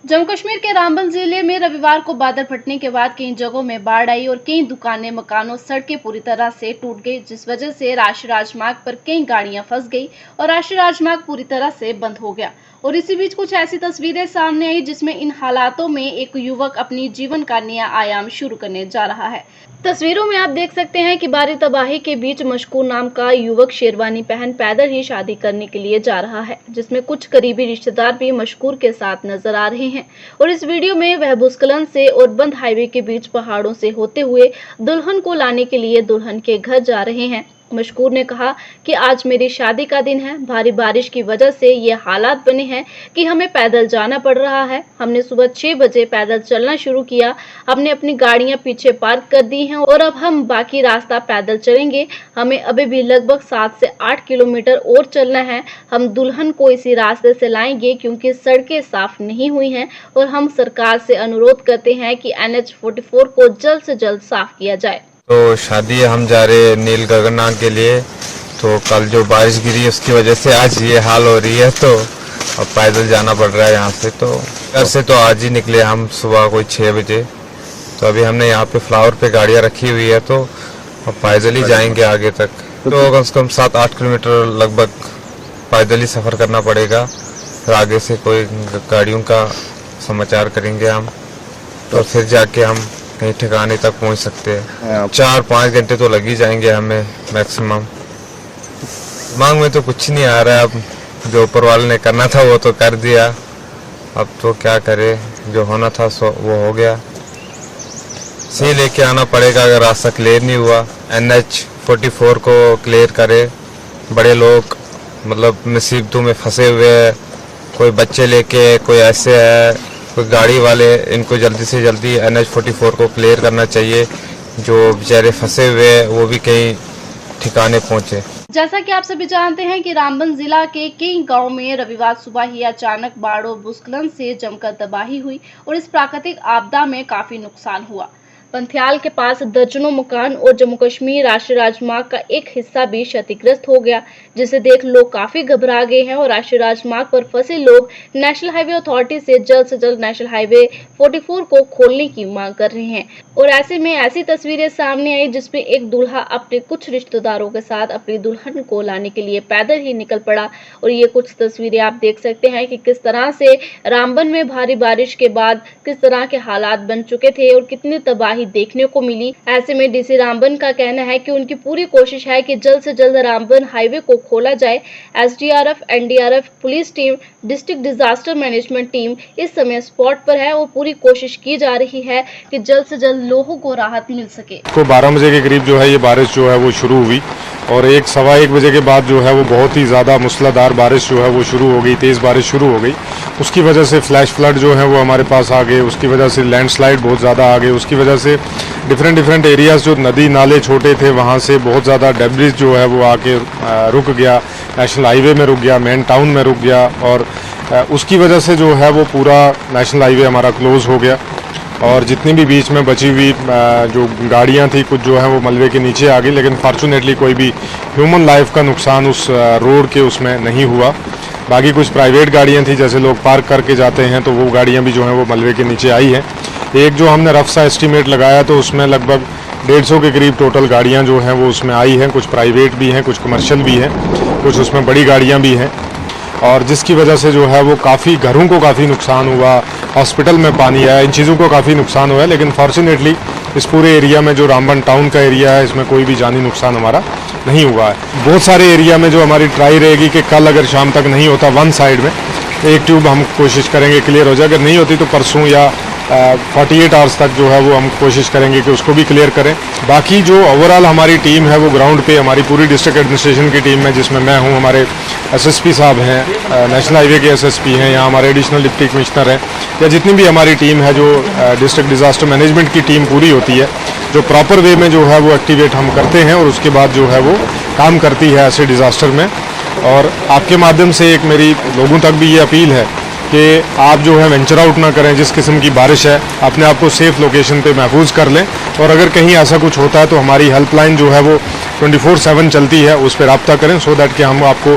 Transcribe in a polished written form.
जम्मू कश्मीर के रामबन जिले में रविवार को बादल फटने के बाद कई जगहों में बाढ़ आई और कई दुकानें, मकानों, सड़कें पूरी तरह से टूट गई, जिस वजह से राष्ट्रीय राजमार्ग पर कई गाड़ियां फंस गई और राष्ट्रीय राजमार्ग पूरी तरह से बंद हो गया। और इसी बीच कुछ ऐसी तस्वीरें सामने आई जिसमें इन हालातों में एक युवक अपनी जीवन का नया आयाम शुरू करने जा रहा है। तस्वीरों में आप देख सकते हैं कि भारी तबाही के बीच मशकूर नाम का युवक शेरवानी पहन पैदल ही शादी करने के लिए जा रहा है, जिसमें कुछ करीबी रिश्तेदार भी मशकूर के साथ नजर आ रहे हैं। और इस वीडियो में वह भूस्खलन से और बंद हाईवे के बीच पहाड़ों से होते हुए दुल्हन को लाने के लिए दुल्हन के घर जा रहे हैं। मशकूर ने कहा कि आज मेरी शादी का दिन है, भारी बारिश की वजह से ये हालात बने हैं कि हमें पैदल जाना पड़ रहा है। हमने सुबह 6 बजे पैदल चलना शुरू किया, हमने अपनी गाड़ियां पीछे पार्क कर दी हैं और अब हम बाकी रास्ता पैदल चलेंगे। हमें अभी भी लगभग 7 से 8 किलोमीटर और चलना है। हम दुल्हन को इसी रास्ते से लाएंगे क्योंकि सड़कें साफ नहीं हुई हैं और हम सरकार से अनुरोध करते हैं कि NH 44 को जल्द से जल्द साफ किया जाए। तो शादी हम जा रहे नील गगननाथ के लिए, तो कल जो बारिश गिरी उसकी वजह से आज ये हाल हो रही है, तो अब पैदल जाना पड़ रहा है यहाँ से। तो घर से तो आज ही निकले हम सुबह कोई 6 बजे, तो अभी हमने यहाँ पे फ्लावर पे गाड़ियाँ रखी हुई है, तो अब पैदल ही जाएंगे आगे तक। तो कम से कम 7-8 किलोमीटर लगभग पैदल ही सफ़र करना पड़ेगा, फिर आगे से कोई गाड़ियों का समाचार करेंगे हम, तो फिर जाके हम कहीं ठिकाने तक पहुंच सकते हैं। 4-5 घंटे तो लग ही जाएंगे हमें मैक्सिमम। मांग में तो कुछ नहीं आ रहा है, अब जो ऊपर वाले ने करना था वो तो कर दिया, अब तो क्या करे, जो होना था सो वो हो गया। सी लेके आना पड़ेगा अगर रास्ता क्लियर नहीं हुआ। NH 44 को क्लियर करे। बड़े लोग मतलब मुसीबतों में फंसे हुए हैं, कोई बच्चे लेके, कोई ऐसे है, कोई गाड़ी वाले, इनको जल्दी से जल्दी NH 44 को क्लियर करना चाहिए। जो बेचारे फंसे हुए हैं वो भी कहीं ठिकाने पहुंचे। जैसा कि आप सभी जानते हैं कि रामबन जिला के कई गांव में रविवार सुबह ही अचानक बाढ़ और भूस्खलन से जमकर तबाही हुई और इस प्राकृतिक आपदा में काफी नुकसान हुआ। पंथियाल के पास दर्जनों मकान और जम्मू कश्मीर राष्ट्रीय राजमार्ग का एक हिस्सा भी क्षतिग्रस्त हो गया, जिसे देख लोग काफी घबरा गए हैं और राष्ट्रीय राजमार्ग पर फंसे लोग नेशनल हाईवे अथॉरिटी से जल्द नेशनल हाईवे 44 को खोलने की मांग कर रहे हैं। और ऐसे में ऐसी तस्वीरें सामने आई जिसमें एक दूल्हा अपने कुछ रिश्तेदारों के साथ अपनी दुल्हन को लाने के लिए पैदल ही निकल पड़ा। और ये कुछ तस्वीरें आप देख सकते हैं कि किस तरह से रामबन में भारी बारिश के बाद किस तरह के हालात बन चुके थे और कितनी तबाही देखने को मिली। ऐसे में DC रामबन का कहना है कि उनकी पूरी कोशिश है कि जल्द से जल्द रामबन हाईवे को खोला जाए। SDRF, NDRF, police team, district disaster management team इस समय स्पॉट पर है और पूरी कोशिश की जा रही है कि जल्द से जल्द लोगों को राहत मिल सके। को 12 बजे के करीब जो है ये बारिश जो है वो शुरू हुई और 1-1:15 बजे के बाद जो है वो बहुत ही ज़्यादा मूसलाधार बारिश जो है वो शुरू हो गई, तेज़ बारिश शुरू हो गई। उसकी वजह से फ्लैश फ्लड जो है वो हमारे पास आ गए, उसकी वजह से लैंडस्लाइड बहुत ज़्यादा आ गए, उसकी वजह से डिफरेंट एरियाज़ जो नदी नाले छोटे थे वहाँ से बहुत ज़्यादा डेब्रिज जो है वो आके रुक गया, नेशनल हाईवे में रुक गया, मेन टाउन में रुक गया और उसकी वजह से जो है वो पूरा नेशनल हाईवे हमारा क्लोज़ हो गया। और जितनी भी बीच में बची हुई जो गाड़ियां थी कुछ जो है वो मलबे के नीचे आ गई, लेकिन फॉर्चुनेटली कोई भी ह्यूमन लाइफ का नुकसान उस रोड के उसमें नहीं हुआ। बाकी कुछ प्राइवेट गाड़ियां थी, जैसे लोग पार्क करके जाते हैं, तो वो गाड़ियां भी जो हैं वो मलबे के नीचे आई हैं। एक जो हमने रफ सा एस्टीमेट लगाया तो उसमें लगभग 150 के करीब टोटल गाड़ियाँ जो हैं वो उसमें आई हैं। कुछ प्राइवेट भी हैं, कुछ कमर्शियल भी हैं, कुछ उसमें बड़ी गाड़ियाँ भी हैं, और जिसकी वजह से जो है वो काफ़ी घरों को काफ़ी नुकसान हुआ, हॉस्पिटल में पानी आया, इन चीज़ों को काफ़ी नुकसान हुआ है। लेकिन फॉर्चुनेटली इस पूरे एरिया में जो रामबन टाउन का एरिया है इसमें कोई भी जानी नुकसान हमारा नहीं हुआ है। बहुत सारे एरिया में जो हमारी ट्राई रहेगी कि कल अगर शाम तक नहीं होता वन साइड में एक ट्यूब हम कोशिश करेंगे क्लियर हो जाए, अगर नहीं होती तो परसों या 48 आवर्स तक जो है वो हम कोशिश करेंगे कि उसको भी क्लियर करें। बाकी जो ओवरऑल हमारी टीम है वो ग्राउंड पे हमारी पूरी डिस्ट्रिक्ट एडमिनिस्ट्रेशन की टीम है, जिसमें मैं हूँ, हमारे SSP साहब हैं, नेशनल हाईवे के SSP हैं, यहाँ हमारे एडिशनल डिप्टी कमिश्नर हैं, या जितनी भी हमारी टीम है, जो डिस्ट्रिक्ट डिजास्टर मैनेजमेंट की टीम पूरी होती है, जो प्रॉपर वे में जो है वो एक्टिवेट हम करते हैं और उसके बाद जो है वो काम करती है ऐसे डिज़ास्टर में। और आपके माध्यम से एक मेरी लोगों तक भी ये अपील है कि आप जो है वेंचर आउट ना करें। जिस किस्म की बारिश है अपने आप को सेफ लोकेशन पे महफूज कर लें, और अगर कहीं ऐसा कुछ होता है तो हमारी हेल्पलाइन जो है वो 24/7 चलती है, उस पर रब्ता करें, सो दैट कि हम आपको